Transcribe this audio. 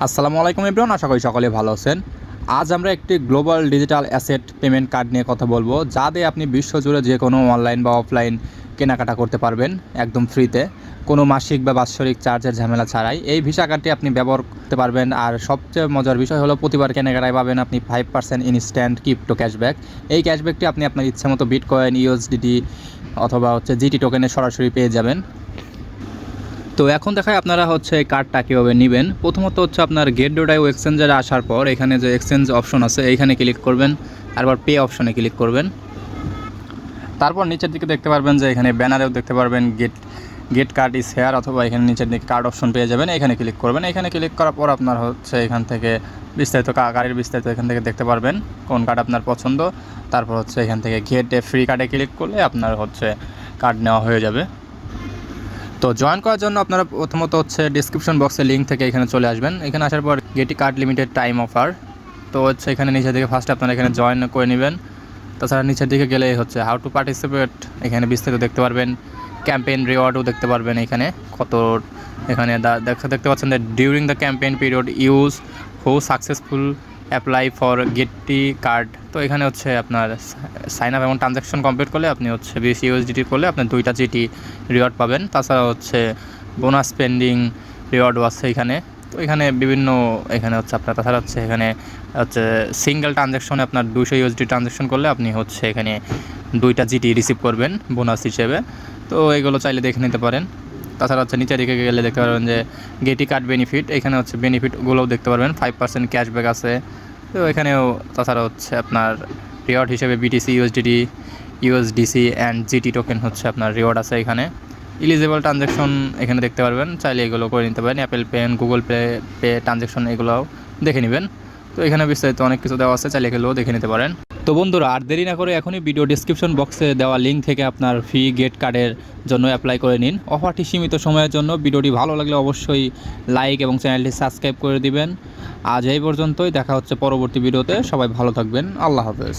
আসসালামু আলাইকুম এভরিওয়ান, আশা করি সকলে ভালো আছেন। আজ আমরা একটি global digital asset payment card নিয়ে কথা বলবো, যা দিয়ে আপনি বিশ্বজুড়ে যে কোনো অনলাইন বা অফলাইন কেনাকাটা করতে পারবেন একদম ফ্রিতে, কোনো মাসিক বা বাৎসরিক চার্জের ঝামেলা ছাড়াই। এই ভিসা কার্ডটি আপনি ব্যবহার করতে পারবেন। আর সবচেয়ে মজার বিষয় হলো প্রতিবার কেনাকাটায় পাবেন আপনি 5% ইনস্ট্যান্ট ক্রিপ্টো ক্যাশব্যাক। এই ক্যাশব্যাকটি আপনি আপনার ইচ্ছে মতো বিটকয়েন, ইউএসডিটি অথবা জিটি টোকেনে সরাসরি পেয়ে যাবেন। তো এখন দেখায় আপনারা কার্ডটা কীভাবে নেবেন। প্রথমত আপনার গেট.আইও এক্সচেঞ্জারে আসার পর এখানে যে এক্সচেঞ্জ অপশন আছে এইখানে ক্লিক করবেন, তারপর পে অপশনে ক্লিক করবেন। তারপর নিচের দিকে দেখতে পারবেন যে এখানে ব্যানারেও দেখতে পারবেন গেট কার্ড ইজ হেয়ার, অথবা এখানে নিচের দিকে কার্ড অপশন পেয়ে যাবেন। এখানে ক্লিক করবেন। এখানে ক্লিক করার পর আপনার এখান থেকে বিস্তারিত কার্ডের বিস্তারিত এখান থেকে দেখতে পারবেন কোন কার্ড আপনার পছন্দ। তারপর এখান থেকে গেট ফ্রি কার্ডে ক্লিক করলে আপনার কার্ড নেওয়া হয়ে যাবে। তো জয়েন করার জন্য আপনারা প্রথমত ডিসক্রিপশন বক্সে লিঙ্ক থেকে এখানে চলে আসবেন। এখানে আসার পর Getty card limited time offer, তো এখানে নিচের দিকে ফার্স্টে আপনারা এখানে জয়েন করে নেবেন। তাছাড়া নিচের দিকে গেলে হাউ টু পার্টিসিপেট, এখানে বিস্তারিত দেখতে পারবেন। ক্যাম্পেইন রিওয়ার্ডও দেখতে পারবেন এখানে এখানে দেখতে পাচ্ছেন যে during the campaign period use who successful apply for Getty card. তো এখানে আপনার সাইন আপ এবং ট্রানজ্যাকশন কমপ্লিট করলে আপনি 20 ইউএসডিটি করলে আপনি 2টা জিটি রিওয়ার্ড পাবেন। তাছাড়া বোনাস স্পেন্ডিং রিওয়ার্ডও আছে এখানে। তো এখানে বিভিন্ন এখানে আপনার তাছাড়া এখানে সিঙ্গেল ট্রানজ্যাকশনে আপনার 200 ইউএসডি ট্রানজ্যাকশন করলে আপনি এখানে 2টা জিটি রিসিভ করবেন বোনাস হিসেবে। তো এগুলো চাইলে দেখে নিতে পারেন। তাছাড়া নিচের দিকে গেলে দেখতে পারবেন যে গেটি কার্ড বেনিফিট, এখানে বেনিফিটগুলোও দেখতে পারবেন। 5% ক্যাশব্যাক আছে। তো এখানেও তাছাড়া আপনার রিওয়ার্ড হিসেবে BTC, USDT, USDC and GT token আপনার রিওয়ার্ড আছে এখানে। ইলিজিবল ট্রানজ্যাকশন এখানে দেখতে পারবেন, চাইলে এগুলো করে নিতে পারেন। Apple pay, Google pay transaction এগুলোও দেখে নেবেন। তো এখানে বিস্তারিত অনেক কিছু দেওয়া আছে, চাইলে এগুলোও দেখে নিতে পারেন। তো বন্ধুরা, আর দেরি না করে এখনই ভিডিও ডিসক্রিপশন বক্সে দেওয়া লিঙ্ক থেকে আপনার ফ্রি গেট কার্ডের জন্য অ্যাপ্লাই করে নিন। অফারটি সীমিত সময়ের জন্য। ভিডিওটি ভালো লাগলে অবশ্যই লাইক এবং চ্যানেলটি সাবস্ক্রাইব করে দিবেন। আজ এই পর্যন্তই, দেখা হচ্ছে পরবর্তী ভিডিওতে। সবাই ভালো থাকবেন। আল্লাহ হাফেজ।